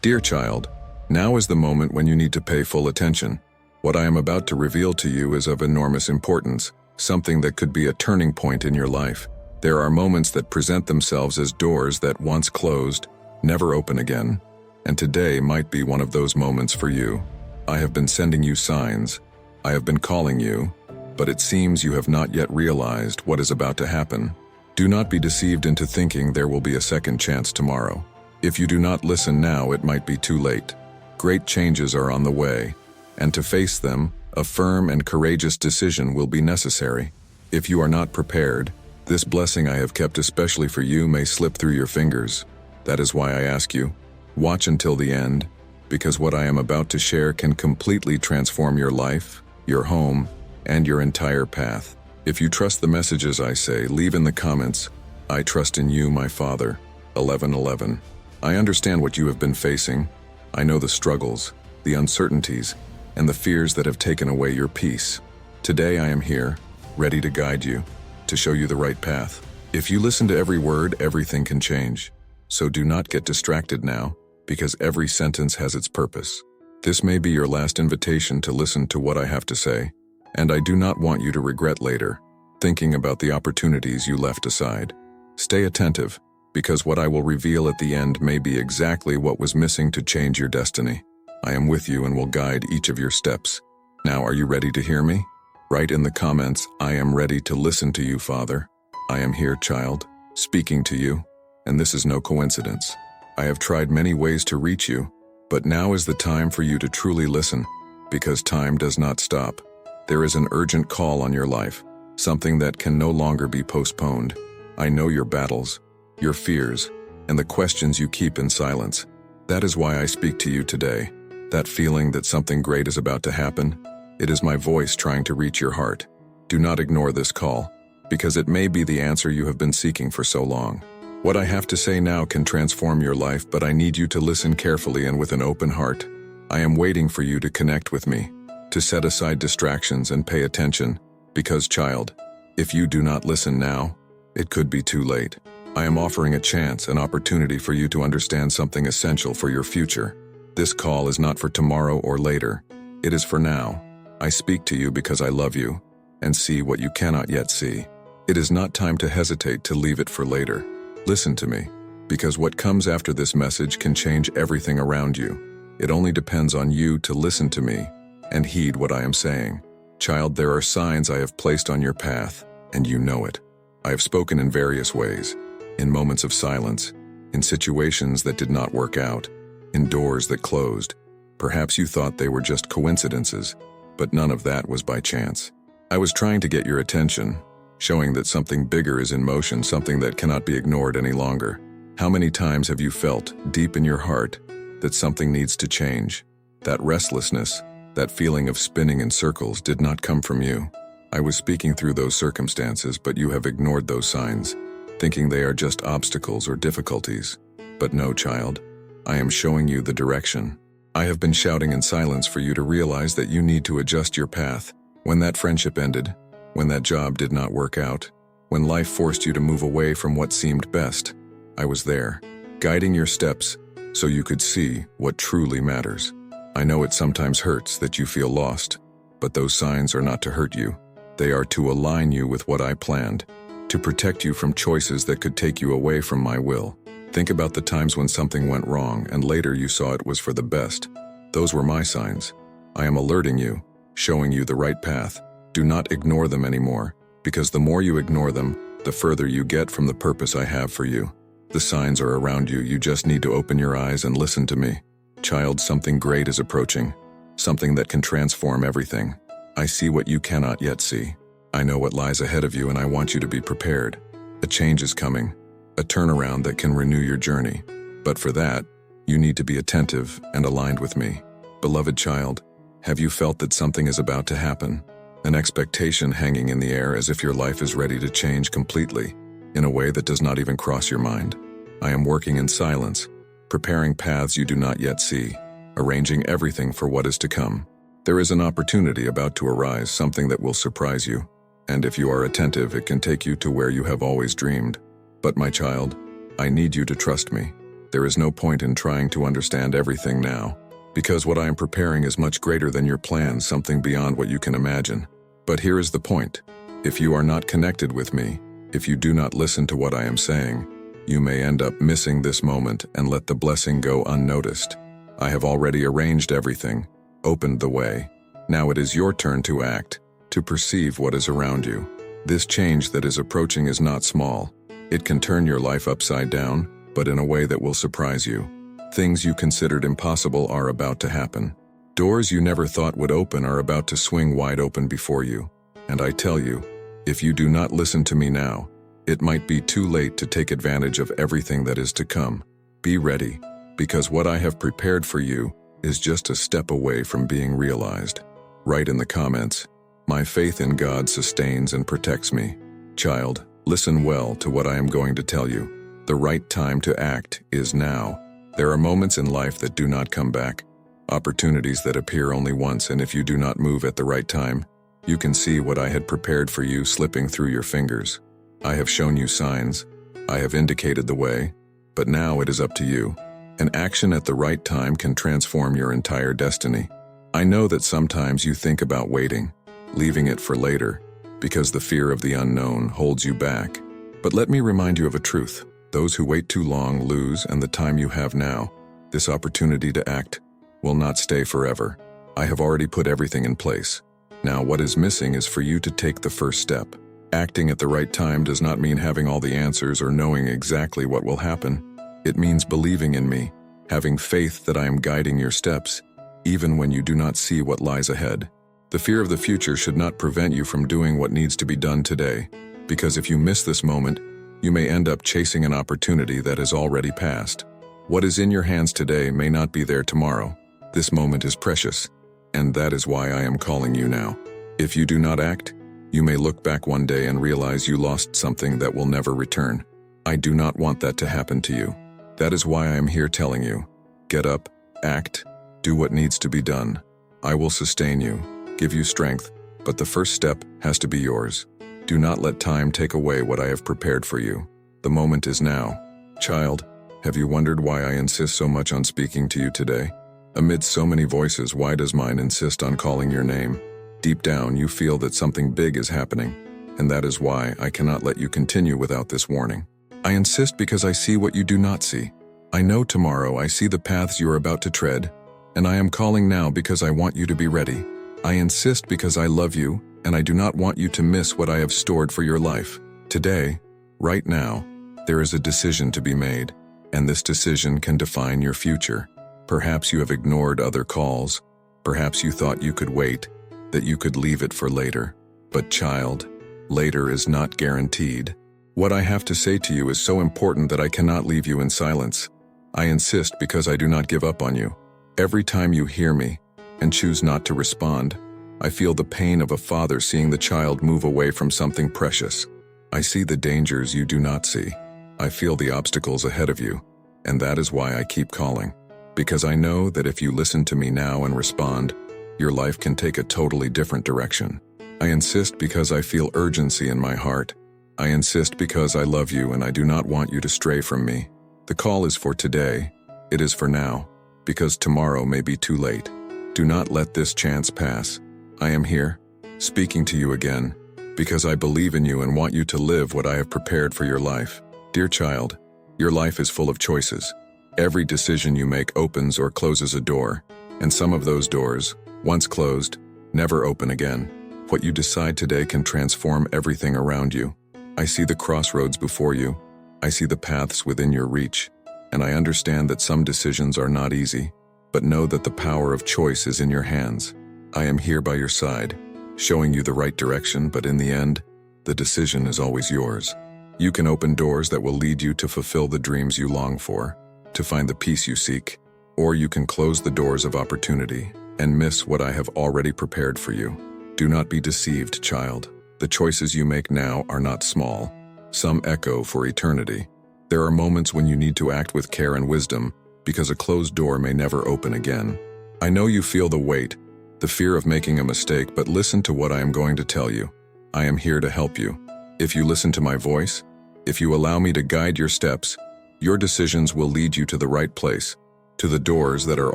Dear child, now is the moment when you need to pay full attention. What I am about to reveal to you is of enormous importance, something that could be a turning point in your life. There are moments that present themselves as doors that once closed, never open again, and today might be one of those moments for you. I have been sending you signs. I have been calling you, but it seems you have not yet realized what is about to happen. Do not be deceived into thinking there will be a second chance tomorrow. If you do not listen now, it might be too late. Great changes are on the way, and to face them, a firm and courageous decision will be necessary. If you are not prepared, this blessing I have kept especially for you may slip through your fingers. That is why I ask you, watch until the end, because what I am about to share can completely transform your life, your home, and your entire path. If you trust the messages I say, leave in the comments, "I trust in you, my Father." 11:11. I understand what you have been facing. I know the struggles, the uncertainties, and the fears that have taken away your peace. Today I am here, ready to guide you, to show you the right path. If you listen to every word, everything can change. So do not get distracted now, because every sentence has its purpose. This may be your last invitation to listen to what I have to say, and I do not want you to regret later, thinking about the opportunities you left aside. Stay attentive, because what I will reveal at the end may be exactly what was missing to change your destiny. I am with you and will guide each of your steps. Now, are you ready to hear me? Write in the comments, "I am ready to listen to you, Father." I am here, child, speaking to you, and this is no coincidence. I have tried many ways to reach you, but now is the time for you to truly listen, because time does not stop. There is an urgent call on your life, something that can no longer be postponed. I know your battles, your fears, and the questions you keep in silence. That is why I speak to you today. That feeling that something great is about to happen, it is my voice trying to reach your heart. Do not ignore this call, because it may be the answer you have been seeking for so long. What I have to say now can transform your life, but I need you to listen carefully and with an open heart. I am waiting for you to connect with me, to set aside distractions and pay attention, because, child, if you do not listen now, it could be too late. I am offering a chance, an opportunity for you to understand something essential for your future. This call is not for tomorrow or later. It is for now. I speak to you because I love you and see what you cannot yet see. It is not time to hesitate to leave it for later. Listen to me, because what comes after this message can change everything around you. It only depends on you to listen to me and heed what I am saying. Child, there are signs I have placed on your path, and you know it. I have spoken in various ways, in moments of silence, in situations that did not work out, in doors that closed. Perhaps you thought they were just coincidences, but none of that was by chance. I was trying to get your attention, showing that something bigger is in motion, something that cannot be ignored any longer. How many times have you felt, deep in your heart, that something needs to change? That restlessness, that feeling of spinning in circles did not come from you. I was speaking through those circumstances, but you have ignored those signs, thinking they are just obstacles or difficulties. But no, child, I am showing you the direction. I have been shouting in silence for you to realize that you need to adjust your path. When that friendship ended, when that job did not work out, when life forced you to move away from what seemed best, I was there, guiding your steps so you could see what truly matters. I know it sometimes hurts that you feel lost, but those signs are not to hurt you. They are to align you with what I planned, to protect you from choices that could take you away from my will. Think about the times when something went wrong and later you saw it was for the best. Those were my signs. I am alerting you, showing you the right path. Do not ignore them anymore, because the more you ignore them, the further you get from the purpose I have for you. The signs are around you. You just need to open your eyes and listen to me. Child, something great is approaching, something that can transform everything. I see what you cannot yet see. I know what lies ahead of you, and I want you to be prepared. A change is coming, a turnaround that can renew your journey. But for that, you need to be attentive and aligned with me. Beloved child, have you felt that something is about to happen? An expectation hanging in the air as if your life is ready to change completely, in a way that does not even cross your mind. I am working in silence, preparing paths you do not yet see, arranging everything for what is to come. There is an opportunity about to arise, something that will surprise you. And if you are attentive, it can take you to where you have always dreamed. But my child, I need you to trust me. There is no point in trying to understand everything now, because what I am preparing is much greater than your plans, something beyond what you can imagine. But here is the point. If you are not connected with me, if you do not listen to what I am saying, you may end up missing this moment and let the blessing go unnoticed. I have already arranged everything, opened the way. Now it is your turn to act, to perceive what is around you. This change that is approaching is not small. It can turn your life upside down, but in a way that will surprise you. Things you considered impossible are about to happen. Doors you never thought would open are about to swing wide open before you. And I tell you, if you do not listen to me now, it might be too late to take advantage of everything that is to come. Be ready, because what I have prepared for you is just a step away from being realized. Write in the comments, "My faith in God sustains and protects me." Child, listen well to what I am going to tell you. The right time to act is now. There are moments in life that do not come back, opportunities that appear only once, and if you do not move at the right time, you can see what I had prepared for you slipping through your fingers. I have shown you signs, I have indicated the way, but now it is up to you. An action at the right time can transform your entire destiny. I know that sometimes you think about waiting, leaving it for later, because the fear of the unknown holds you back. But let me remind you of a truth. Those who wait too long lose, and the time you have now, this opportunity to act, will not stay forever. I have already put everything in place. Now what is missing is for you to take the first step. Acting at the right time does not mean having all the answers or knowing exactly what will happen. It means believing in me, having faith that I am guiding your steps, even when you do not see what lies ahead. The fear of the future should not prevent you from doing what needs to be done today, because if you miss this moment, you may end up chasing an opportunity that has already passed. What is in your hands today may not be there tomorrow. This moment is precious, and that is why I am calling you now. If you do not act, you may look back one day and realize you lost something that will never return. I do not want that to happen to you. That is why I am here telling you. Get up, act, do what needs to be done. I will sustain you, give you strength, but the first step has to be yours. Do not let time take away what I have prepared for you. The moment is now. Child, have you wondered why I insist so much on speaking to you today? Amid so many voices, why does mine insist on calling your name? Deep down, you feel that something big is happening, and that is why I cannot let you continue without this warning. I insist because I see what you do not see. I know tomorrow I see the paths you are about to tread, and I am calling now because I want you to be ready. I insist because I love you, and I do not want you to miss what I have stored for your life. Today, right now, there is a decision to be made, and this decision can define your future. Perhaps you have ignored other calls. Perhaps you thought you could wait, that you could leave it for later. But child, later is not guaranteed. What I have to say to you is so important that I cannot leave you in silence. I insist because I do not give up on you. Every time you hear me and choose not to respond, I feel the pain of a father seeing the child move away from something precious. I see the dangers you do not see. I feel the obstacles ahead of you, and that is why I keep calling. Because I know that if you listen to me now and respond, your life can take a totally different direction. I insist because I feel urgency in my heart. I insist because I love you and I do not want you to stray from me. The call is for today. It is for now, because tomorrow may be too late. Do not let this chance pass. I am here, speaking to you again, because I believe in you and want you to live what I have prepared for your life. Dear child, your life is full of choices. Every decision you make opens or closes a door, and some of those doors, once closed, never open again. What you decide today can transform everything around you. I see the crossroads before you. I see the paths within your reach, and I understand that some decisions are not easy, but know that the power of choice is in your hands. I am here by your side, showing you the right direction, but in the end, the decision is always yours. You can open doors that will lead you to fulfill the dreams you long for, to find the peace you seek, or you can close the doors of opportunity and miss what I have already prepared for you. Do not be deceived, child. The choices you make now are not small. Some echo for eternity. There are moments when you need to act with care and wisdom, because a closed door may never open again. I know you feel the weight, the fear of making a mistake, but listen to what I am going to tell you. I am here to help you. If you listen to my voice, if you allow me to guide your steps, Your decisions will lead you to the right place, to the doors that are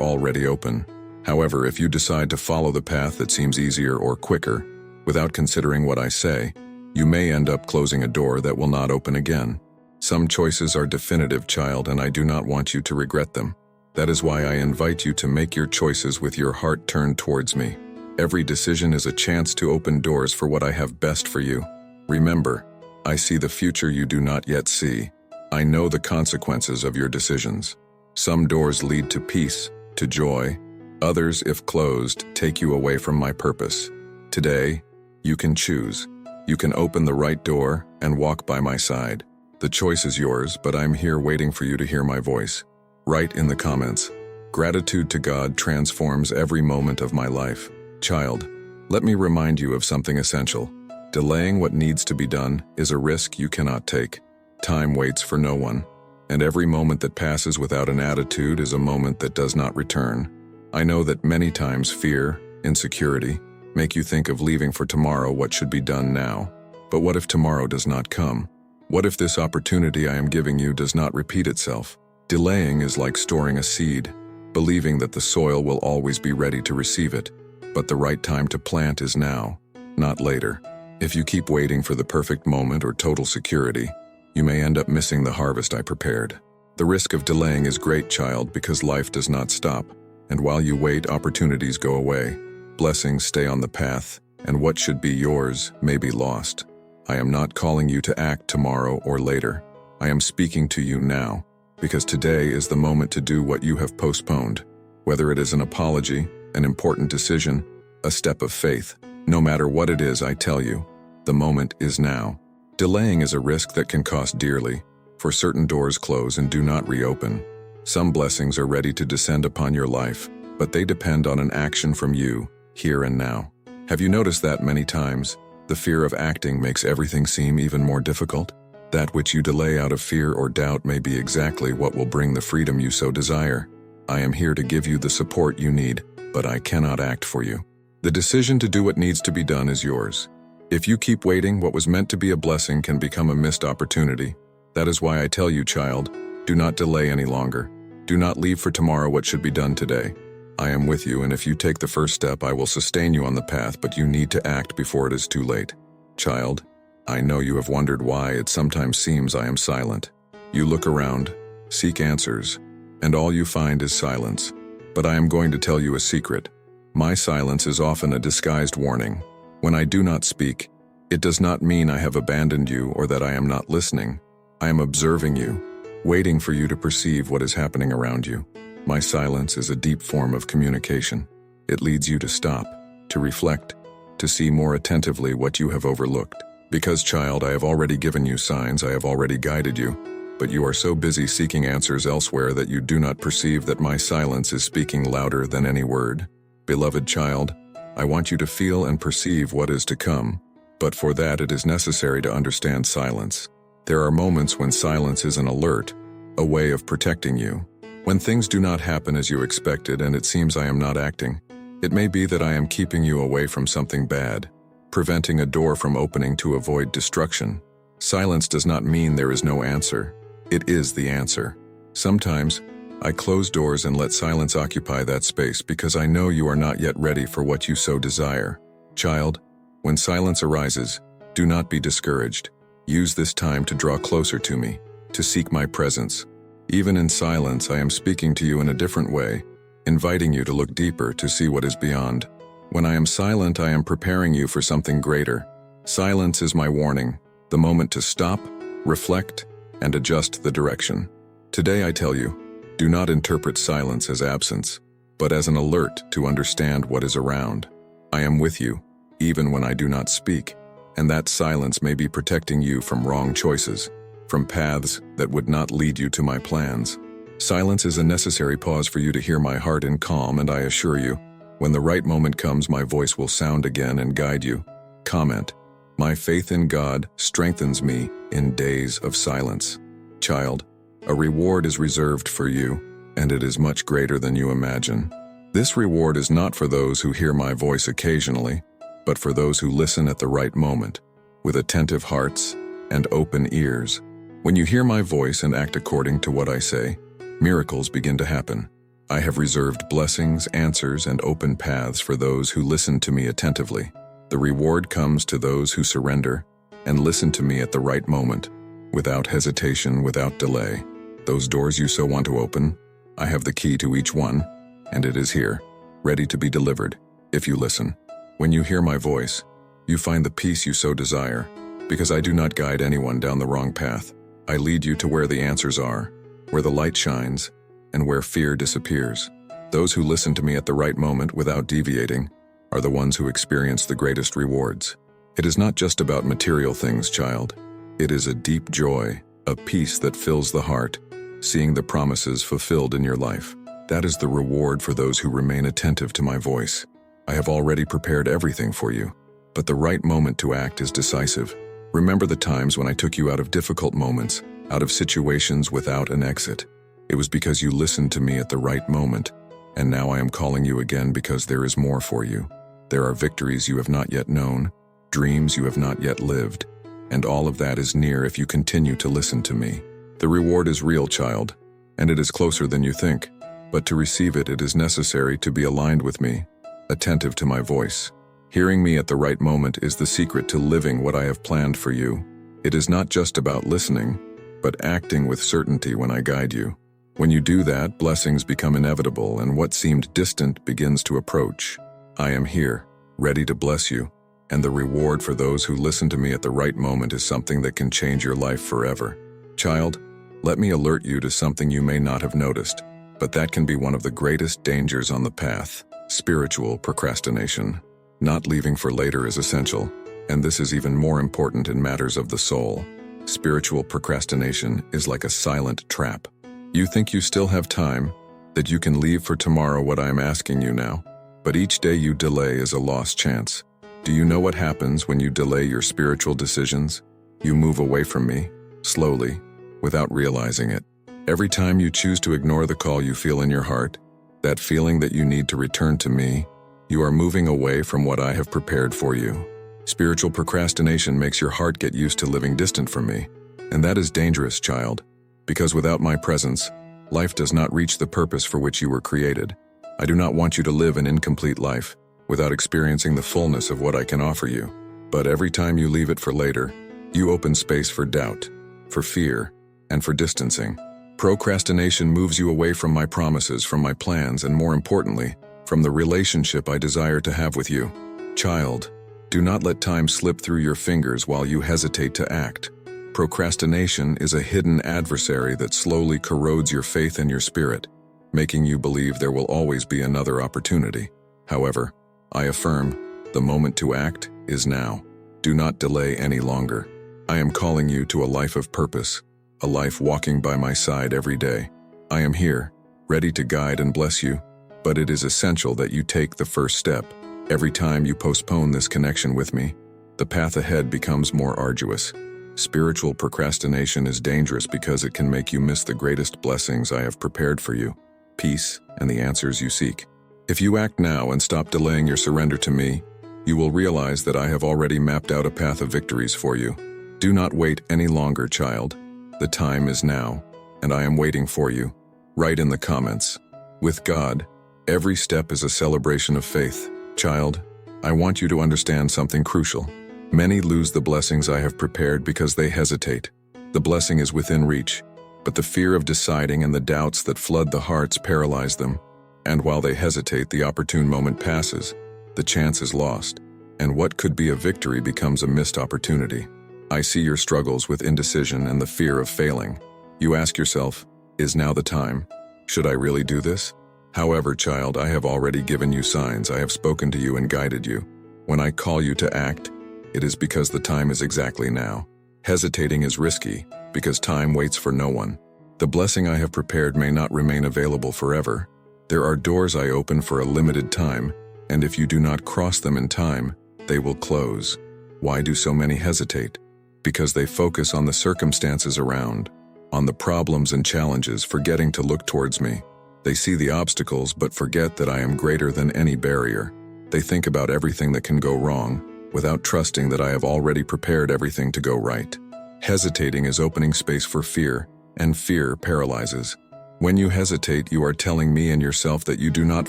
already open. However, if you decide to follow the path that seems easier or quicker, without considering what I say, you may end up closing a door that will not open again. Some choices are definitive, child, and I do not want you to regret them. That is why I invite you to make your choices with your heart turned towards me. Every decision is a chance to open doors for what I have best for you. Remember, I see the future you do not yet see. I know the consequences of your decisions. Some doors lead to peace, to joy. Others, if closed, take you away from my purpose. Today, you can choose. You can open the right door and walk by my side. The choice is yours, but I'm here waiting for you to hear my voice. Write in the comments, "Gratitude to God transforms every moment of my life." Child, let me remind you of something essential. Delaying what needs to be done is a risk you cannot take. Time waits for no one, and every moment that passes without an attitude is a moment that does not return. I know that many times fear, insecurity, make you think of leaving for tomorrow what should be done now. But what if tomorrow does not come? What if this opportunity I am giving you does not repeat itself? Delaying is like storing a seed, believing that the soil will always be ready to receive it. But the right time to plant is now, not later. If you keep waiting for the perfect moment or total security, you may end up missing the harvest I prepared. The risk of delaying is great, child, because life does not stop. And while you wait, opportunities go away. Blessings stay on the path, and what should be yours may be lost. I am not calling you to act tomorrow or later. I am speaking to you now, because today is the moment to do what you have postponed. Whether it is an apology, an important decision, a step of faith, no matter what it is, I tell you, the moment is now. Delaying is a risk that can cost dearly, for certain doors close and do not reopen. Some blessings are ready to descend upon your life, but they depend on an action from you, here and now. Have you noticed that many times? The fear of acting makes everything seem even more difficult. That which you delay out of fear or doubt may be exactly what will bring the freedom you so desire. I am here to give you the support you need, but I cannot act for you. The decision to do what needs to be done is yours. If you keep waiting, what was meant to be a blessing can become a missed opportunity. That is why I tell you, child, do not delay any longer. Do not leave for tomorrow what should be done today. I am with you, and if you take the first step, I will sustain you on the path, but you need to act before it is too late. Child, I know you have wondered why it sometimes seems I am silent. You look around, seek answers, and all you find is silence. But I am going to tell you a secret. My silence is often a disguised warning. When I do not speak, it does not mean I have abandoned you or that I am not listening. I am observing you, waiting for you to perceive what is happening around you. My silence is a deep form of communication. It leads you to stop, to reflect, to see more attentively what you have overlooked. Because, child, I have already given you signs, I have already guided you, but you are so busy seeking answers elsewhere that you do not perceive that my silence is speaking louder than any word. Beloved child, I want you to feel and perceive what is to come, but for that it is necessary to understand silence. There are moments when silence is an alert, a way of protecting you. When things do not happen as you expected and it seems I am not acting, it may be that I am keeping you away from something bad, preventing a door from opening to avoid destruction. Silence does not mean there is no answer. It is the answer. Sometimes, I close doors and let silence occupy that space because I know you are not yet ready for what you so desire. Child, when silence arises, do not be discouraged. Use this time to draw closer to me, to seek my presence. Even in silence, I am speaking to you in a different way, inviting you to look deeper to see what is beyond. When I am silent, I am preparing you for something greater. Silence is my warning, the moment to stop, reflect, and adjust the direction. Today I tell you, do not interpret silence as absence, but as an alert to understand what is around. I am with you, even when I do not speak, and that silence may be protecting you from wrong choices, from paths that would not lead you to my plans. Silence is a necessary pause for you to hear my heart in calm, and I assure you, when the right moment comes, my voice will sound again and guide you. Comment, my faith in God strengthens me in days of silence. Child, a reward is reserved for you, and it is much greater than you imagine. This reward is not for those who hear my voice occasionally, but for those who listen at the right moment, with attentive hearts and open ears. When you hear my voice and act according to what I say, miracles begin to happen. I have reserved blessings, answers, and open paths for those who listen to me attentively. The reward comes to those who surrender and listen to me at the right moment, without hesitation, without delay. Those doors you so want to open, I have the key to each one, and it is here, ready to be delivered, if you listen. When you hear my voice, you find the peace you so desire, because I do not guide anyone down the wrong path. I lead you to where the answers are, where the light shines, and where fear disappears. Those who listen to me at the right moment without deviating are the ones who experience the greatest rewards. It is not just about material things, child. It is a deep joy, a peace that fills the heart, seeing the promises fulfilled in your life. That is the reward for those who remain attentive to my voice. I have already prepared everything for you, but the right moment to act is decisive. Remember the times when I took you out of difficult moments, out of situations without an exit. It was because you listened to me at the right moment, and now I am calling you again because there is more for you. There are victories you have not yet known, dreams you have not yet lived, and all of that is near if you continue to listen to me. The reward is real, child, and it is closer than you think. But to receive it, it is necessary to be aligned with me, attentive to my voice. Hearing me at the right moment is the secret to living what I have planned for you. It is not just about listening, but acting with certainty when I guide you. When you do that, blessings become inevitable, and what seemed distant begins to approach. I am here, ready to bless you, and the reward for those who listen to me at the right moment is something that can change your life forever. Child, let me alert you to something you may not have noticed, but that can be one of the greatest dangers on the path: spiritual procrastination. Not leaving for later is essential, and this is even more important in matters of the soul. Spiritual procrastination is like a silent trap. You think you still have time, that you can leave for tomorrow what I am asking you now, but each day you delay is a lost chance. Do you know what happens when you delay your spiritual decisions? You move away from me, slowly, without realizing it. Every time you choose to ignore the call you feel in your heart, that feeling that you need to return to me, you are moving away from what I have prepared for you. Spiritual procrastination makes your heart get used to living distant from me, and that is dangerous, child, because without my presence, life does not reach the purpose for which you were created. I do not want you to live an incomplete life without experiencing the fullness of what I can offer you. But every time you leave it for later, you open space for doubt, for fear, and for distancing. Procrastination moves you away from my promises, from my plans, and more importantly, from the relationship I desire to have with you. Child, do not let time slip through your fingers while you hesitate to act. Procrastination is a hidden adversary that slowly corrodes your faith and your spirit, making you believe there will always be another opportunity. However, I affirm, the moment to act is now. Do not delay any longer. I am calling you to a life of purpose, a life walking by my side every day. I am here, ready to guide and bless you, but it is essential that you take the first step. Every time you postpone this connection with me, the path ahead becomes more arduous. Spiritual procrastination is dangerous because it can make you miss the greatest blessings I have prepared for you, peace and the answers you seek. If you act now and stop delaying your surrender to me, you will realize that I have already mapped out a path of victories for you. Do not wait any longer, child. The time is now, and I am waiting for you. Write in the comments. With God, every step is a celebration of faith. Child, I want you to understand something crucial. Many lose the blessings I have prepared because they hesitate. The blessing is within reach, but the fear of deciding and the doubts that flood the hearts paralyze them. And while they hesitate, the opportune moment passes. The chance is lost, and what could be a victory becomes a missed opportunity. I see your struggles with indecision and the fear of failing. You ask yourself, is now the time? Should I really do this? However, child, I have already given you signs. I have spoken to you and guided you. When I call you to act, it is because the time is exactly now. Hesitating is risky, because time waits for no one. The blessing I have prepared may not remain available forever. There are doors I open for a limited time, and if you do not cross them in time, they will close. Why do so many hesitate? Because they focus on the circumstances around, on the problems and challenges, forgetting to look towards me. They see the obstacles but forget that I am greater than any barrier. They think about everything that can go wrong, without trusting that I have already prepared everything to go right. Hesitating is opening space for fear, and fear paralyzes. When you hesitate, you are telling me and yourself that you do not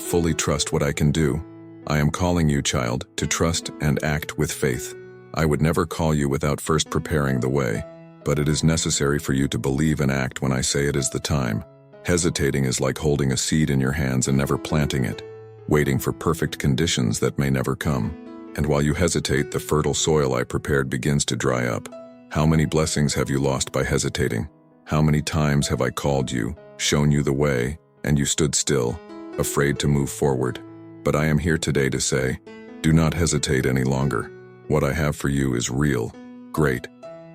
fully trust what I can do. I am calling you, child, to trust and act with faith. I would never call you without first preparing the way, but it is necessary for you to believe and act when I say it is the time. Hesitating is like holding a seed in your hands and never planting it, waiting for perfect conditions that may never come. And while you hesitate, the fertile soil I prepared begins to dry up. How many blessings have you lost by hesitating? How many times have I called you, shown you the way, and you stood still, afraid to move forward? But I am here today to say, do not hesitate any longer. What I have for you is real, great,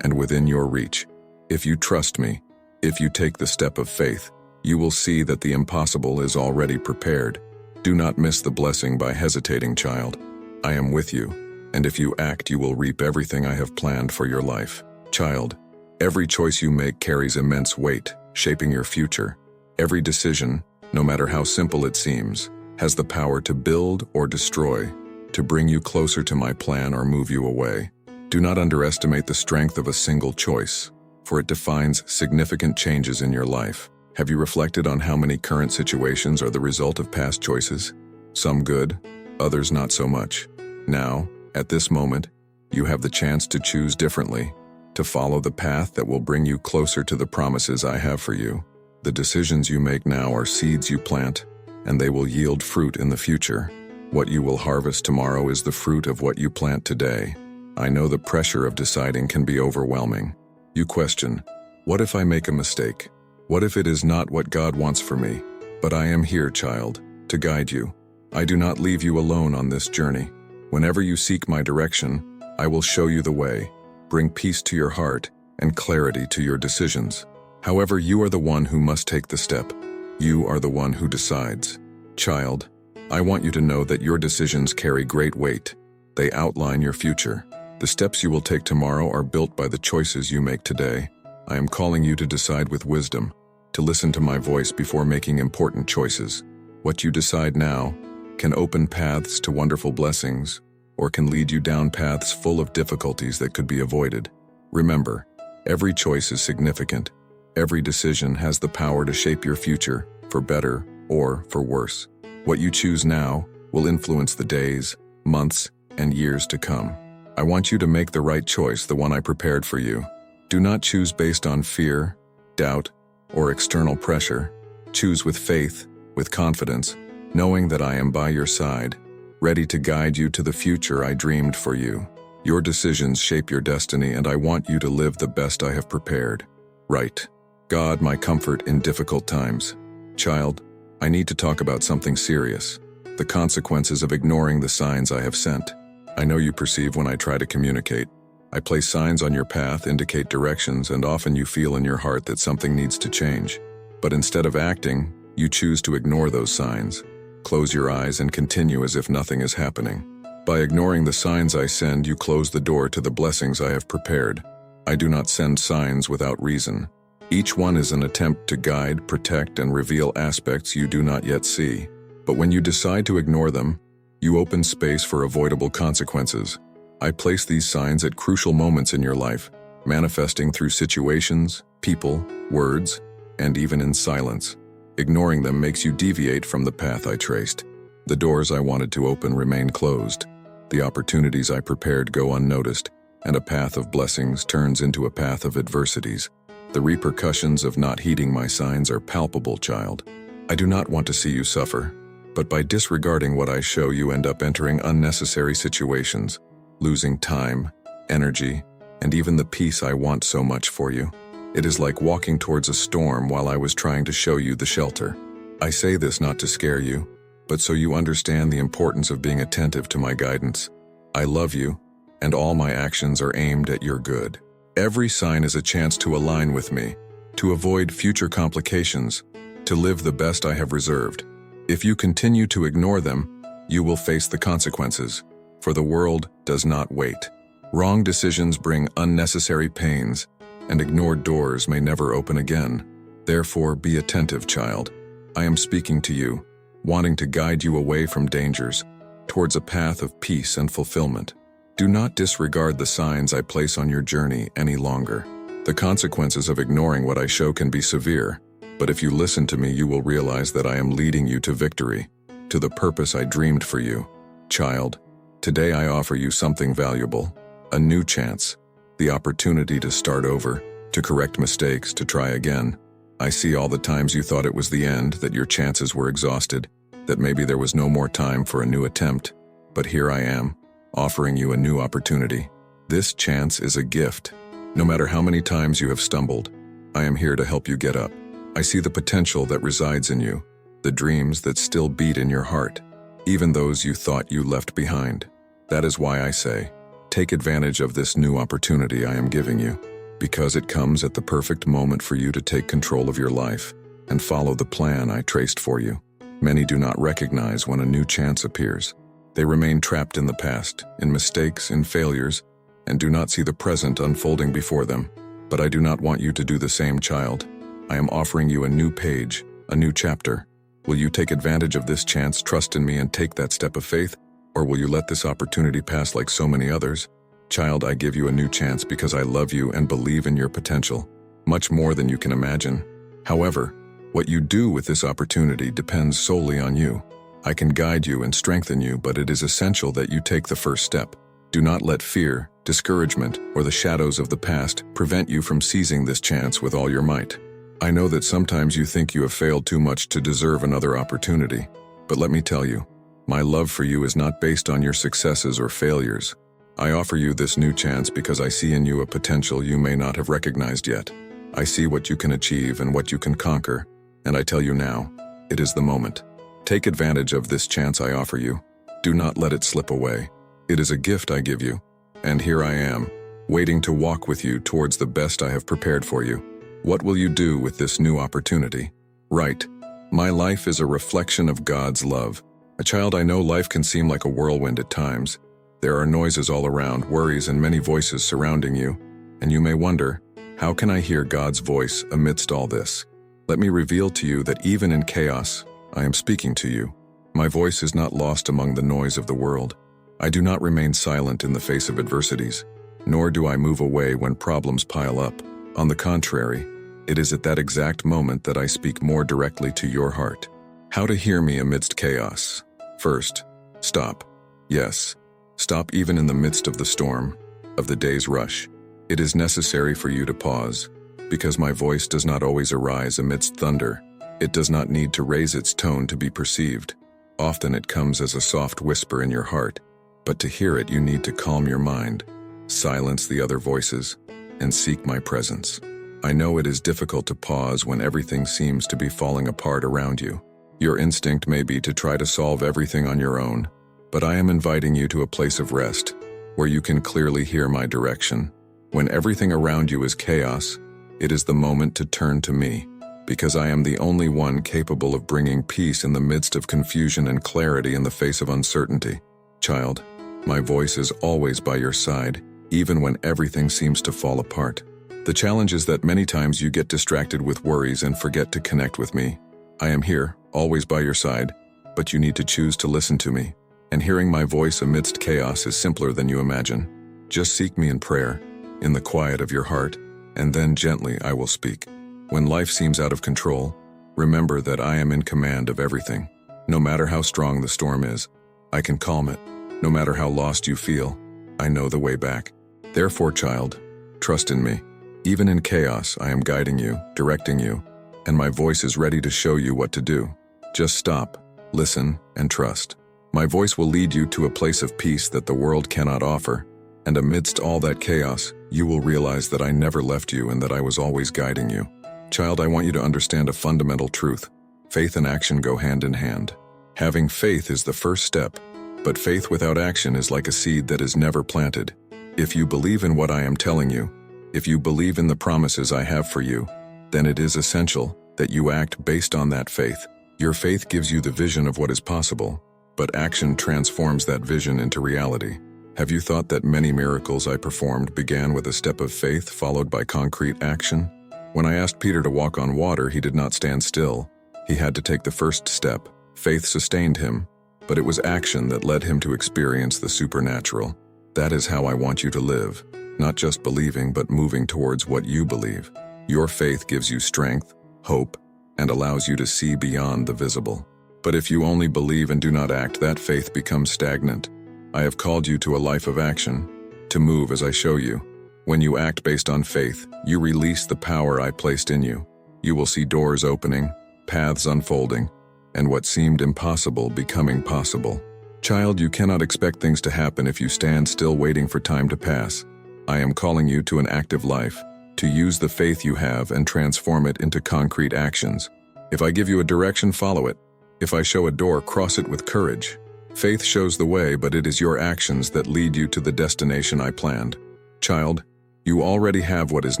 and within your reach. If you trust me, if you take the step of faith, you will see that the impossible is already prepared. Do not miss the blessing by hesitating, child. I am with you, and if you act, you will reap everything I have planned for your life. Child, every choice you make carries immense weight, shaping your future. Every decision, no matter how simple it seems, has the power to build or destroy, to bring you closer to my plan or move you away. Do not underestimate the strength of a single choice, for it defines significant changes in your life. Have you reflected on how many current situations are the result of past choices? Some good, others not so much. Now, at this moment, you have the chance to choose differently, to follow the path that will bring you closer to the promises I have for you. The decisions you make now are seeds you plant, and they will yield fruit in the future. What you will harvest tomorrow is the fruit of what you plant today. I know the pressure of deciding can be overwhelming. You question, what if I make a mistake? What if it is not what God wants for me? But I am here, child, to guide you. I do not leave you alone on this journey. Whenever you seek my direction, I will show you the way, bring peace to your heart, and clarity to your decisions. However, you are the one who must take the step. You are the one who decides. Child, I want you to know that your decisions carry great weight. They outline your future. The steps you will take tomorrow are built by the choices you make today. I am calling you to decide with wisdom, to listen to my voice before making important choices. What you decide now can open paths to wonderful blessings, or can lead you down paths full of difficulties that could be avoided. Remember, every choice is significant. Every decision has the power to shape your future, for better or for worse. What you choose now will influence the days, months, and years to come. I want you to make the right choice, the one I prepared for you. Do not choose based on fear, doubt, or external pressure. Choose with faith, with confidence, knowing that I am by your side, ready to guide you to the future I dreamed for you. Your decisions shape your destiny, and I want you to live the best I have prepared. Right. God, my comfort in difficult times. Child, I need to talk about something serious. The consequences of ignoring the signs I have sent. I know you perceive when I try to communicate. I place signs on your path, indicate directions, and often you feel in your heart that something needs to change. But instead of acting, you choose to ignore those signs. Close your eyes and continue as if nothing is happening. By ignoring the signs I send, you close the door to the blessings I have prepared. I do not send signs without reason. Each one is an attempt to guide, protect, and reveal aspects you do not yet see. But when you decide to ignore them, you open space for avoidable consequences. I place these signs at crucial moments in your life, manifesting through situations, people, words, and even in silence. Ignoring them makes you deviate from the path I traced. The doors I wanted to open remain closed. The opportunities I prepared go unnoticed, and a path of blessings turns into a path of adversities. The repercussions of not heeding my signs are palpable, child. I do not want to see you suffer, but by disregarding what I show, you end up entering unnecessary situations, losing time, energy, and even the peace I want so much for you. It is like walking towards a storm while I was trying to show you the shelter. I say this not to scare you, but so you understand the importance of being attentive to my guidance. I love you, and all my actions are aimed at your good. Every sign is a chance to align with me, to avoid future complications, to live the best I have reserved. If you continue to ignore them, you will face the consequences, for the world does not wait. Wrong decisions bring unnecessary pains, and ignored doors may never open again. Therefore, be attentive, child. I am speaking to you, wanting to guide you away from dangers, towards a path of peace and fulfillment. Do not disregard the signs I place on your journey any longer. The consequences of ignoring what I show can be severe, but if you listen to me, you will realize that I am leading you to victory, to the purpose I dreamed for you. Child, today I offer you something valuable, a new chance, the opportunity to start over, to correct mistakes, to try again. I see all the times you thought it was the end, that your chances were exhausted, that maybe there was no more time for a new attempt. But here I am, offering you a new opportunity. This chance is a gift. No matter how many times you have stumbled, I am here to help you get up. I see the potential that resides in you, the dreams that still beat in your heart, even those you thought you left behind. That is why I say, take advantage of this new opportunity I am giving you, because it comes at the perfect moment for you to take control of your life and follow the plan I traced for you. Many do not recognize when a new chance appears. They remain trapped in the past, in mistakes, in failures, and do not see the present unfolding before them. But I do not want you to do the same, child. I am offering you a new page, a new chapter. Will you take advantage of this chance, trust in me, and take that step of faith? Or will you let this opportunity pass like so many others? Child, I give you a new chance because I love you and believe in your potential, much more than you can imagine. However, what you do with this opportunity depends solely on you. I can guide you and strengthen you, but it is essential that you take the first step. Do not let fear, discouragement, or the shadows of the past prevent you from seizing this chance with all your might. I know that sometimes you think you have failed too much to deserve another opportunity, but let me tell you, my love for you is not based on your successes or failures. I offer you this new chance because I see in you a potential you may not have recognized yet. I see what you can achieve and what you can conquer, and I tell you now, it is the moment. Take advantage of this chance I offer you. Do not let it slip away. It is a gift I give you, and here I am, waiting to walk with you towards the best I have prepared for you. What will you do with this new opportunity? Right. My life is a reflection of God's love. A child, I know life can seem like a whirlwind at times. There are noises all around, worries, and many voices surrounding you, and you may wonder, how can I hear God's voice amidst all this? Let me reveal to you that even in chaos, I am speaking to you. My voice is not lost among the noise of the world. I do not remain silent in the face of adversities, nor do I move away when problems pile up. On the contrary, it is at that exact moment that I speak more directly to your heart. How to hear me amidst chaos. First, stop. Yes, stop even in the midst of the storm, of the day's rush. It is necessary for you to pause, because my voice does not always arise amidst thunder. It does not need to raise its tone to be perceived. Often it comes as a soft whisper in your heart, but to hear it you need to calm your mind, silence the other voices, and seek my presence. I know it is difficult to pause when everything seems to be falling apart around you. Your instinct may be to try to solve everything on your own, but I am inviting you to a place of rest, where you can clearly hear my direction. When everything around you is chaos, it is the moment to turn to me, because I am the only one capable of bringing peace in the midst of confusion and clarity in the face of uncertainty. Child, my voice is always by your side, even when everything seems to fall apart. The challenge is that many times you get distracted with worries and forget to connect with me. I am here, always by your side, but you need to choose to listen to me. And hearing my voice amidst chaos is simpler than you imagine. Just seek me in prayer, in the quiet of your heart, and then gently I will speak. When life seems out of control, remember that I am in command of everything. No matter how strong the storm is, I can calm it. No matter how lost you feel, I know the way back. Therefore, child, trust in me. Even in chaos, I am guiding you, directing you, and my voice is ready to show you what to do. Just stop, listen, and trust. My voice will lead you to a place of peace that the world cannot offer, and amidst all that chaos, you will realize that I never left you and that I was always guiding you. Child, I want you to understand a fundamental truth. Faith and action go hand in hand. Having faith is the first step, but faith without action is like a seed that is never planted. If you believe in what I am telling you, if you believe in the promises I have for you, then it is essential that you act based on that faith. Your faith gives you the vision of what is possible, but action transforms that vision into reality. Have you thought that many miracles I performed began with a step of faith followed by concrete action? When I asked Peter to walk on water, he did not stand still. He had to take the first step. Faith sustained him, but it was action that led him to experience the supernatural. That is how I want you to live. not just believing but moving towards what you believe. Your faith gives you strength, hope, and allows you to see beyond the visible. But if you only believe and do not act, that faith becomes stagnant. I have called you to a life of action, to move as I show you. When you act based on faith, you release the power I placed in you. You will see doors opening, paths unfolding, and what seemed impossible becoming possible. Child, you cannot expect things to happen if you stand still waiting for time to pass. I am calling you to an active life, to use the faith you have and transform it into concrete actions. If I give you a direction, follow it. If I show a door, cross it with courage. Faith shows the way, but it is your actions that lead you to the destination I planned. Child, you already have what is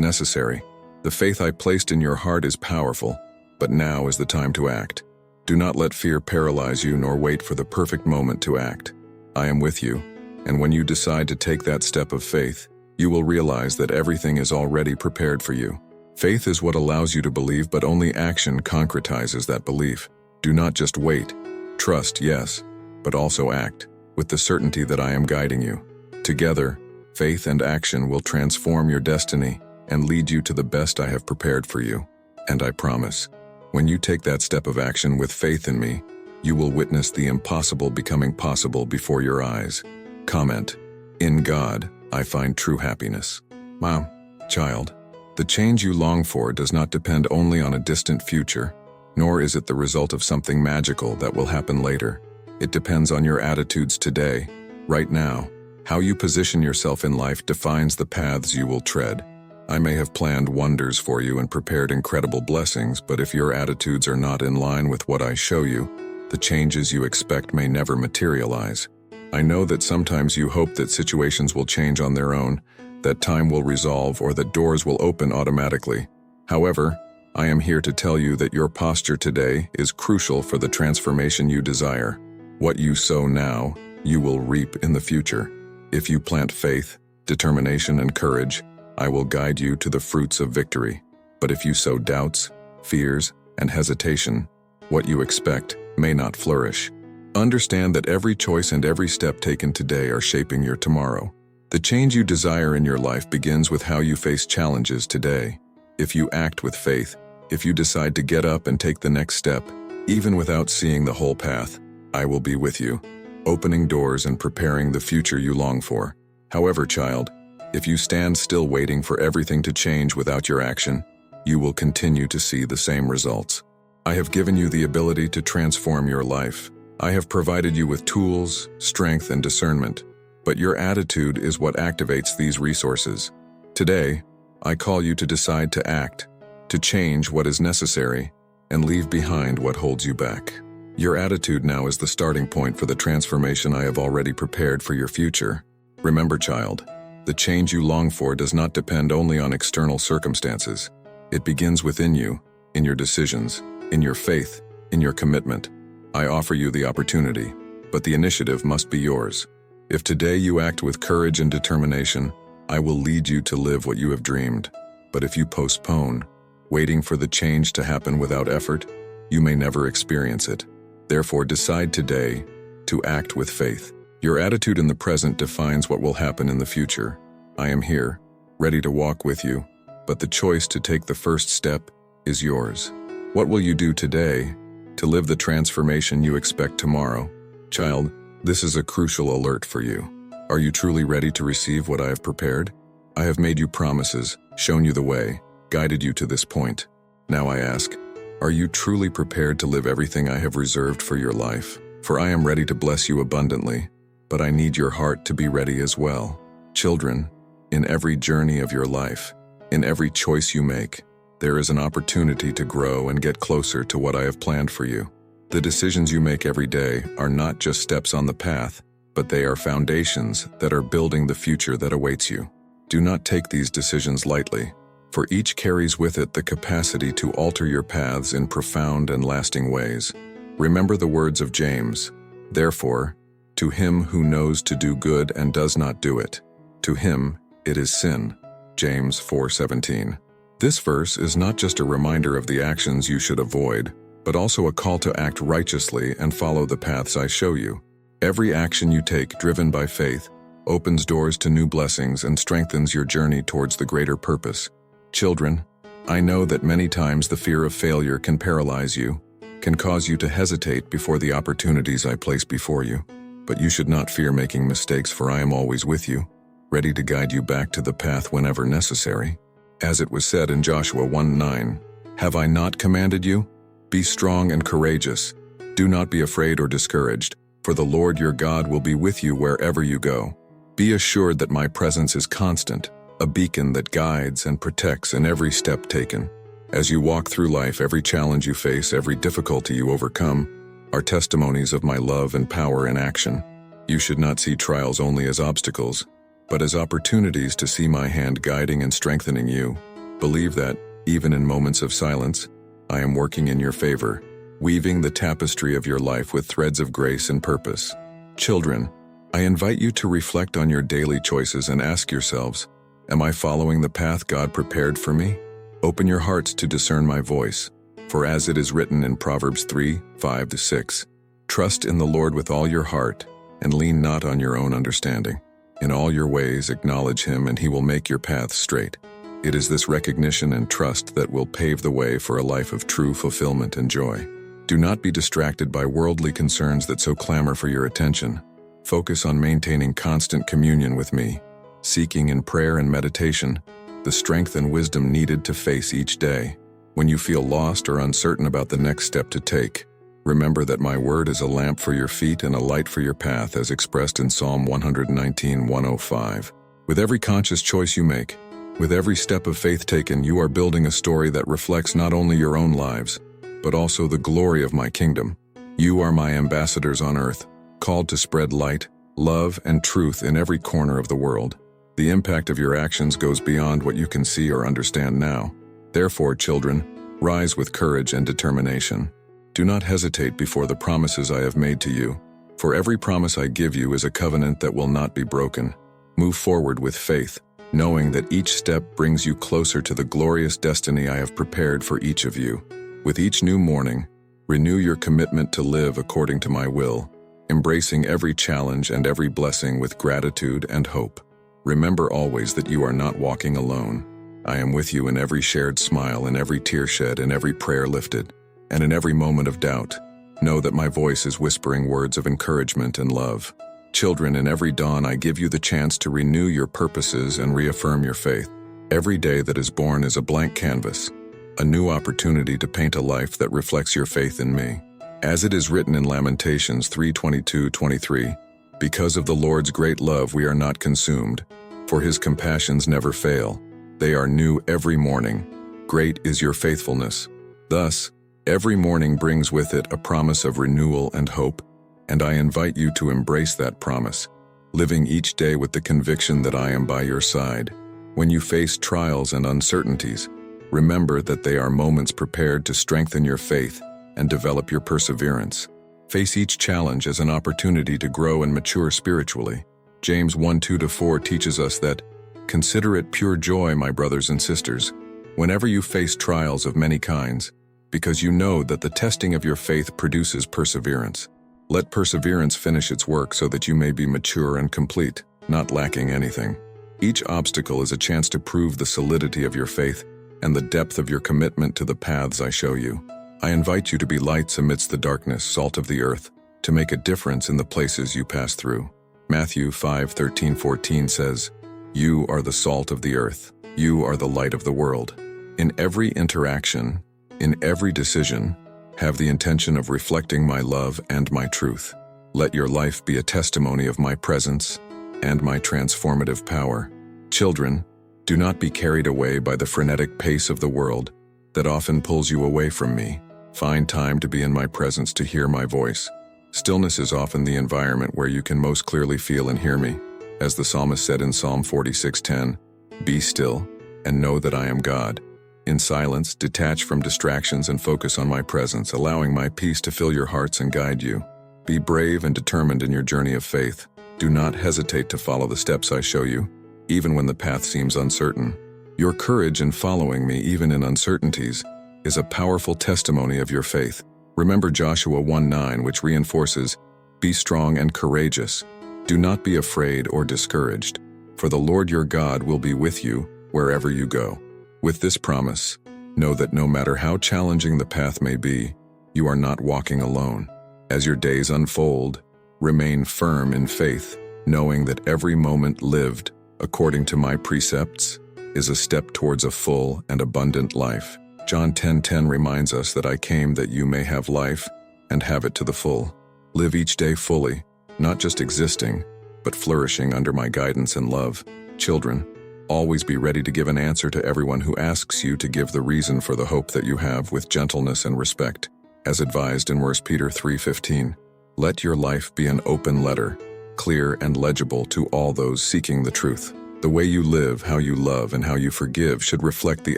necessary. The faith I placed in your heart is powerful, but now is the time to act. Do not let fear paralyze you, nor wait for the perfect moment to act. I am with you, and when you decide to take that step of faith, you will realize that everything is already prepared for you. Faith is what allows you to believe, but only action concretizes that belief. Do not just wait. Trust, yes, but also act, with the certainty that I am guiding you. Together, faith and action will transform your destiny and lead you to the best I have prepared for you. And I promise, when you take that step of action with faith in me, you will witness the impossible becoming possible before your eyes. Comment: in God, I find true happiness. Mom, child, the change you long for does not depend only on a distant future, nor is it the result of something magical that will happen later. It depends on your attitudes today, right now. How you position yourself in life defines the paths you will tread. I may have planned wonders for you and prepared incredible blessings, but if your attitudes are not in line with what I show you, the changes you expect may never materialize. I know that sometimes you hope that situations will change on their own, that time will resolve, or that doors will open automatically. However, I am here to tell you that your posture today is crucial for the transformation you desire. What you sow now, you will reap in the future. If you plant faith, determination, and courage, I will guide you to the fruits of victory. But if you sow doubts, fears, and hesitation, what you expect may not flourish. Understand that every choice and every step taken today are shaping your tomorrow. The change you desire in your life begins with how you face challenges today. If you act with faith, if you decide to get up and take the next step, even without seeing the whole path, I will be with you, opening doors and preparing the future you long for. However, child, if you stand still waiting for everything to change without your action, you will continue to see the same results. I have given you the ability to transform your life. I have provided you with tools, strength, and discernment, but your attitude is what activates these resources. Today, I call you to decide to act, to change what is necessary, and leave behind what holds you back. Your attitude now is the starting point for the transformation I have already prepared for your future. Remember, child, the change you long for does not depend only on external circumstances. It begins within you, in your decisions, in your faith, in your commitment. I offer you the opportunity, but the initiative must be yours. If today you act with courage and determination, I will lead you to live what you have dreamed. But if you postpone, waiting for the change to happen without effort, you may never experience it. Therefore, decide today to act with faith. Your attitude in the present defines what will happen in the future. I am here, ready to walk with you, but the choice to take the first step is yours. What will you do today to live the transformation you expect tomorrow? Child, this is a crucial alert for you. Are you truly ready to receive what I have prepared? I have made you promises, shown you the way, guided you to this point. Now I ask, are you truly prepared to live everything I have reserved for your life? For I am ready to bless you abundantly, but I need your heart to be ready as well. Children, in every journey of your life, in every choice you make, there is an opportunity to grow and get closer to what I have planned for you. The decisions you make every day are not just steps on the path, but they are foundations that are building the future that awaits you. Do not take these decisions lightly, for each carries with it the capacity to alter your paths in profound and lasting ways. Remember the words of James, "Therefore, to him who knows to do good and does not do it, to him it is sin." James 4:17. This verse is not just a reminder of the actions you should avoid, but also a call to act righteously and follow the paths I show you. Every action you take driven by faith opens doors to new blessings and strengthens your journey towards the greater purpose. Children, I know that many times the fear of failure can paralyze you, can cause you to hesitate before the opportunities I place before you. But you should not fear making mistakes, for I am always with you, ready to guide you back to the path whenever necessary. As it was said in Joshua 1:9, "Have I not commanded you? Be strong and courageous. Do not be afraid or discouraged, for the Lord your God will be with you wherever you go. Be assured that my presence is constant, a beacon that guides and protects in every step taken. As you walk through life, every challenge you face, every difficulty you overcome, are testimonies of my love and power in action. You should not see trials only as obstacles, but as opportunities to see my hand guiding and strengthening you. Believe that, even in moments of silence, I am working in your favor, weaving the tapestry of your life with threads of grace and purpose. Children, I invite you to reflect on your daily choices and ask yourselves, am I following the path God prepared for me? Open your hearts to discern my voice, for as it is written in Proverbs 3:5-6, trust in the Lord with all your heart, and lean not on your own understanding. In all your ways acknowledge him, and he will make your paths straight. It is this recognition and trust that will pave the way for a life of true fulfillment and joy. Do not be distracted by worldly concerns that so clamor for your attention. Focus on maintaining constant communion with me, seeking in prayer and meditation the strength and wisdom needed to face each day. When you feel lost or uncertain about the next step to take, remember that my word is a lamp for your feet and a light for your path, as expressed in Psalm 119:105. With every conscious choice you make, with every step of faith taken, you are building a story that reflects not only your own lives, but also the glory of my kingdom. You are my ambassadors on earth, called to spread light, love, and truth in every corner of the world. The impact of your actions goes beyond what you can see or understand now. Therefore, children, rise with courage and determination. Do not hesitate before the promises I have made to you, for every promise I give you is a covenant that will not be broken. Move forward with faith, knowing that each step brings you closer to the glorious destiny I have prepared for each of you. With each new morning, renew your commitment to live according to my will, embracing every challenge and every blessing with gratitude and hope. Remember always that you are not walking alone. I am with you in every shared smile, in every tear shed, in every prayer lifted, and in every moment of doubt. Know that my voice is whispering words of encouragement and love. Children, in every dawn I give you the chance to renew your purposes and reaffirm your faith. Every day that is born is a blank canvas, a new opportunity to paint a life that reflects your faith in me. As it is written in Lamentations 3:22-23, because of the Lord's great love we are not consumed, for his compassions never fail. They are new every morning. Great is your faithfulness. Thus, every morning brings with it a promise of renewal and hope, and I invite you to embrace that promise, living each day with the conviction that I am by your side. When you face trials and uncertainties, remember that they are moments prepared to strengthen your faith and develop your perseverance. Face each challenge as an opportunity to grow and mature spiritually. James 1:2-4 teaches us that, consider it pure joy, my brothers and sisters, whenever you face trials of many kinds, because you know that the testing of your faith produces perseverance. Let perseverance finish its work so that you may be mature and complete, not lacking anything. Each obstacle is a chance to prove the solidity of your faith and the depth of your commitment to the paths I show you. I invite you to be lights amidst the darkness, salt of the earth, to make a difference in the places you pass through. Matthew 5:13-14 says, you are the salt of the earth. You are the light of the world. In every interaction, in every decision, have the intention of reflecting my love and my truth. Let your life be a testimony of my presence and my transformative power. Children, do not be carried away by the frenetic pace of the world that often pulls you away from me. Find time to be in my presence, to hear my voice. Stillness is often the environment where you can most clearly feel and hear me. As the psalmist said in Psalm 46:10, be still and know that I am God. In silence, detach from distractions and focus on my presence, allowing my peace to fill your hearts and guide you. Be brave and determined in your journey of faith. Do not hesitate to follow the steps I show you, even when the path seems uncertain. Your courage in following me, even in uncertainties, is a powerful testimony of your faith. Remember Joshua 1:9, which reinforces, be strong and courageous. Do not be afraid or discouraged, for the Lord your God will be with you wherever you go. With this promise, know that no matter how challenging the path may be, you are not walking alone. As your days unfold, remain firm in faith, knowing that every moment lived according to my precepts is a step towards a full and abundant life. John 10:10 reminds us that I came that you may have life and have it to the full. Live each day fully, not just existing, but flourishing under my guidance and love. Children, always be ready to give an answer to everyone who asks you to give the reason for the hope that you have with gentleness and respect, as advised in 1 Peter 3:15. Let your life be an open letter, clear and legible to all those seeking the truth. The way you live, how you love, and how you forgive should reflect the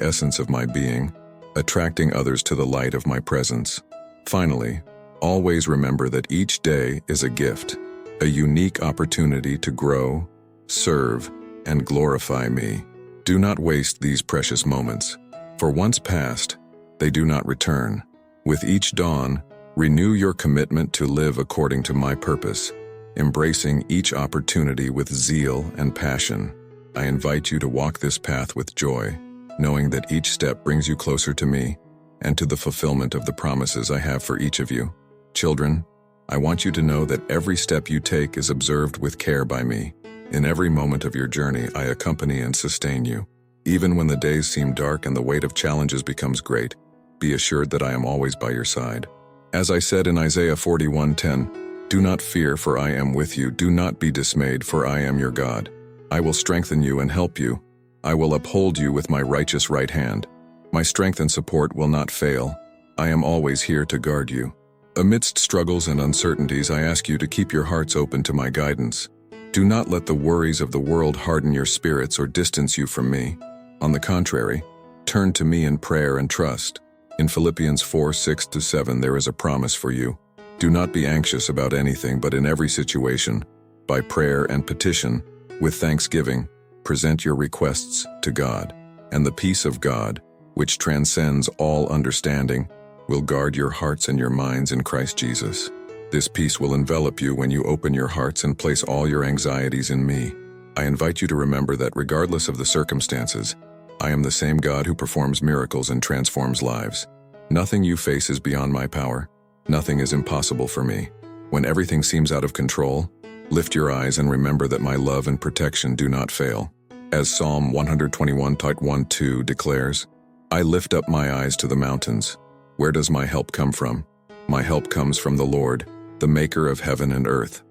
essence of my being, attracting others to the light of my presence. Finally, always remember that each day is a gift, a unique opportunity to grow, serve, and glorify me. Do not waste these precious moments, for once past, they do not return. With each dawn, renew your commitment to live according to my purpose, embracing each opportunity with zeal and passion. I invite you to walk this path with joy, knowing that each step brings you closer to me and to the fulfillment of the promises I have for each of you. Children, I want you to know that every step you take is observed with care by me. In every moment of your journey, I accompany and sustain you. Even when the days seem dark and the weight of challenges becomes great, be assured that I am always by your side. As I said in Isaiah 41:10, do not fear, for I am with you. Do not be dismayed, for I am your God. I will strengthen you and help you. I will uphold you with my righteous right hand. My strength and support will not fail. I am always here to guard you. Amidst struggles and uncertainties, I ask you to keep your hearts open to my guidance. Do not let the worries of the world harden your spirits or distance you from me. On the contrary, turn to me in prayer and trust. In Philippians 4:6-7, there is a promise for you. Do not be anxious about anything, but in every situation, by prayer and petition, with thanksgiving, present your requests to God, and the peace of God, which transcends all understanding, will guard your hearts and your minds in Christ Jesus. This peace will envelop you when you open your hearts and place all your anxieties in me. I invite you to remember that regardless of the circumstances, I am the same God who performs miracles and transforms lives. Nothing you face is beyond my power. Nothing is impossible for me. When everything seems out of control, lift your eyes and remember that my love and protection do not fail. As Psalm 121:1-2 declares, I lift up my eyes to the mountains. Where does my help come from? My help comes from the Lord, the maker of heaven and earth.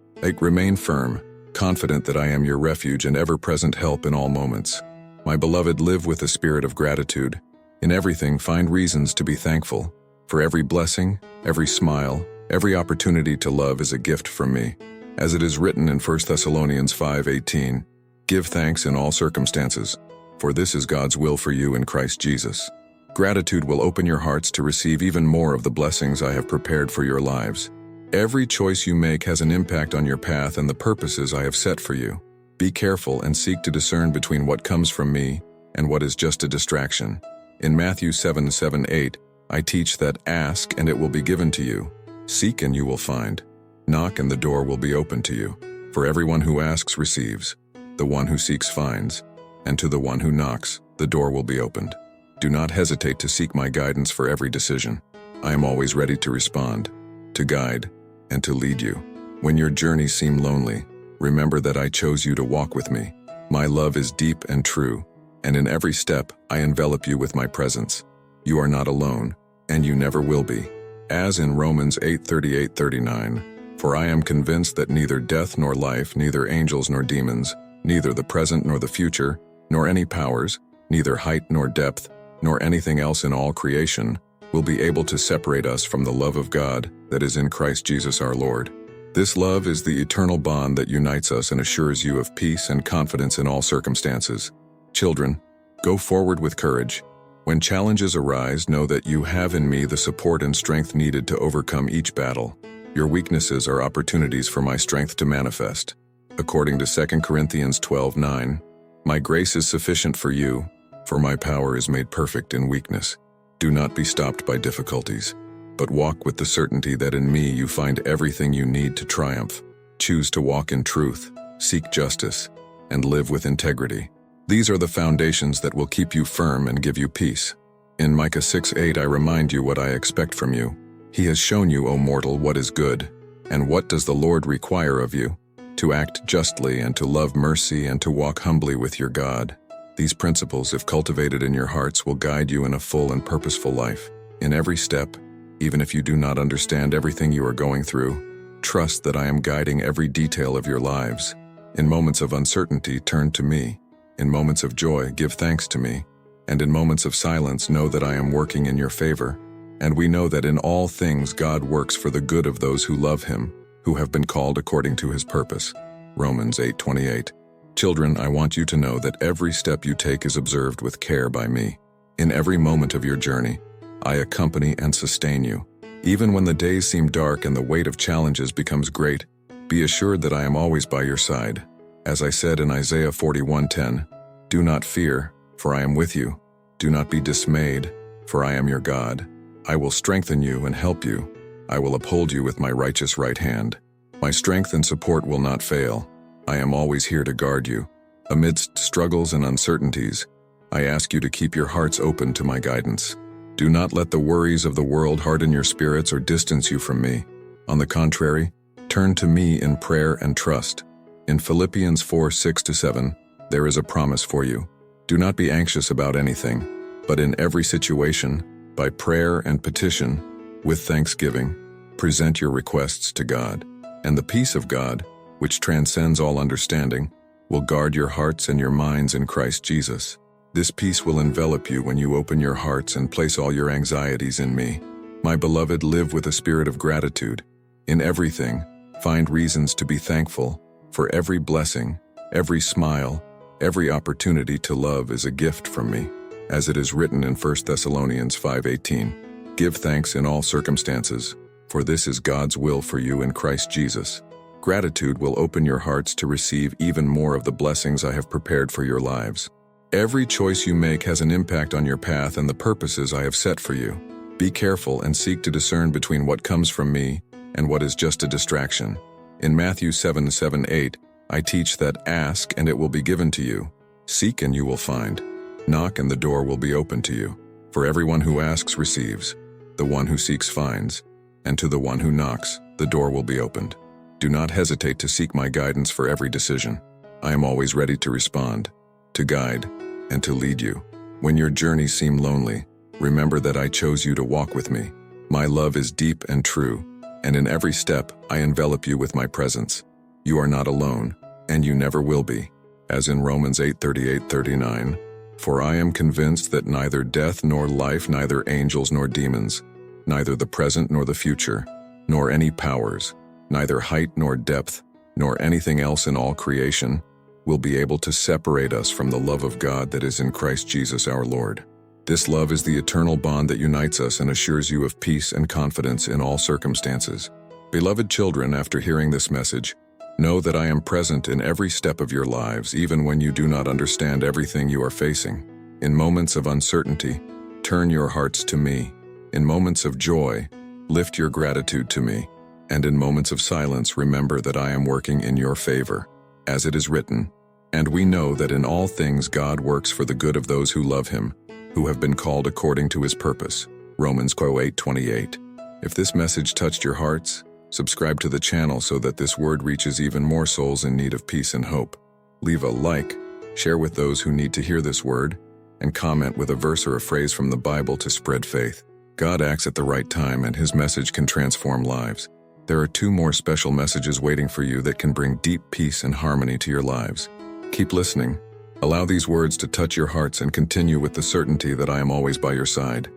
Remain firm, confident that I am your refuge and ever-present help in all moments. My beloved, live with a spirit of gratitude. In everything, find reasons to be thankful. For every blessing, every smile, every opportunity to love is a gift from me. As it is written in 1 Thessalonians 5:18, give thanks in all circumstances, for this is God's will for you in Christ Jesus. Gratitude will open your hearts to receive even more of the blessings I have prepared for your lives. Every choice you make has an impact on your path and the purposes I have set for you. Be careful and seek to discern between what comes from me and what is just a distraction. In Matthew 7:7-8, I teach that ask and it will be given to you. Seek and you will find. Knock and the door will be opened to you. For everyone who asks receives, the one who seeks finds, and to the one who knocks, the door will be opened. Do not hesitate to seek my guidance for every decision. I am always ready to respond, to guide, and to lead you. When your journeys seem lonely, remember that I chose you to walk with me. My love is deep and true, and in every step I envelop you with my presence. You are not alone, and you never will be. As in Romans 8:38-39, for I am convinced that neither death nor life, neither angels nor demons, neither the present nor the future, nor any powers, neither height nor depth, nor anything else in all creation, will be able to separate us from the love of God that is in Christ Jesus our Lord. This love is the eternal bond that unites us and assures you of peace and confidence in all circumstances. Children, go forward with courage. When challenges arise, know that you have in me the support and strength needed to overcome each battle. Your weaknesses are opportunities for my strength to manifest. According to 2 Corinthians 12:9, my grace is sufficient for you, for my power is made perfect in weakness. Do not be stopped by difficulties, but walk with the certainty that in me you find everything you need to triumph. choose to walk in truth, seek justice, and live with integrity. These are the foundations that will keep you firm and give you peace. In Micah 6:8, I remind you what I expect from you. He has shown you, O mortal, what is good. And what does the Lord require of you? To act justly and to love mercy and to walk humbly with your God. These principles, if cultivated in your hearts, will guide you in a full and purposeful life. In every step, even if you do not understand everything you are going through, trust that I am guiding every detail of your lives. In moments of uncertainty, turn to me. In moments of joy, give thanks to me. And in moments of silence, know that I am working in your favor. And we know that in all things God works for the good of those who love him, who have been called according to his purpose. Romans 8:28. Children, I want you to know that every step you take is observed with care by me. In every moment of your journey, I accompany and sustain you. Even when the days seem dark and the weight of challenges becomes great, be assured that I am always by your side. As I said in Isaiah 41:10, do not fear, for I am with you. Do not be dismayed, for I am your God. I will strengthen you and help you. I will uphold you with my righteous right hand. My strength and support will not fail. I am always here to guard you. Amidst struggles and uncertainties, I ask you to keep your hearts open to my guidance. Do not let the worries of the world harden your spirits or distance you from me. On the contrary, turn to me in prayer and trust. In Philippians 4:6-7, there is a promise for you. Do not be anxious about anything, but in every situation, by prayer and petition, with thanksgiving, present your requests to God, and the peace of God, which transcends all understanding, will guard your hearts and your minds in Christ Jesus. This peace will envelop you when you open your hearts and place all your anxieties in me. My beloved, live with a spirit of gratitude. In everything, find reasons to be thankful, for every blessing, every smile, every opportunity to love is a gift from me. As it is written in 1 Thessalonians 5:18, give thanks in all circumstances, for this is God's will for you in Christ Jesus. Gratitude will open your hearts to receive even more of the blessings I have prepared for your lives. Every choice you make has an impact on your path and the purposes I have set for you. Be careful and seek to discern between what comes from me and what is just a distraction. In Matthew 7:7-8, I teach that ask and it will be given to you. Seek and you will find. Knock and the door will be open to you. For everyone who asks receives, the one who seeks finds, and to the one who knocks, the door will be opened. Do not hesitate to seek my guidance for every decision. I am always ready to respond, to guide, and to lead you. When your journeys seem lonely, remember that I chose you to walk with me. My love is deep and true, and in every step I envelop you with my presence. You are not alone, and you never will be. As in Romans 8:38-39, for I am convinced that neither death nor life, neither angels nor demons, neither the present nor the future, nor any powers, neither height nor depth, nor anything else in all creation, will be able to separate us from the love of God that is in Christ Jesus our Lord. This love is the eternal bond that unites us and assures you of peace and confidence in all circumstances. Beloved children, after hearing this message, know that I am present in every step of your lives, even when you do not understand everything you are facing. In moments of uncertainty, turn your hearts to me. In moments of joy, lift your gratitude to me. And in moments of silence, remember that I am working in your favor. As it is written, and we know that in all things God works for the good of those who love him, who have been called according to his purpose. Romans 8:28. If this message touched your hearts, subscribe to the channel so that this word reaches even more souls in need of peace and hope. Leave a like, share with those who need to hear this word, and comment with a verse or a phrase from the Bible to spread faith. God acts at the right time, and his message can transform lives. There are 2 more special messages waiting for you that can bring deep peace and harmony to your lives. Keep listening. Allow these words to touch your hearts and continue with the certainty that I am always by your side.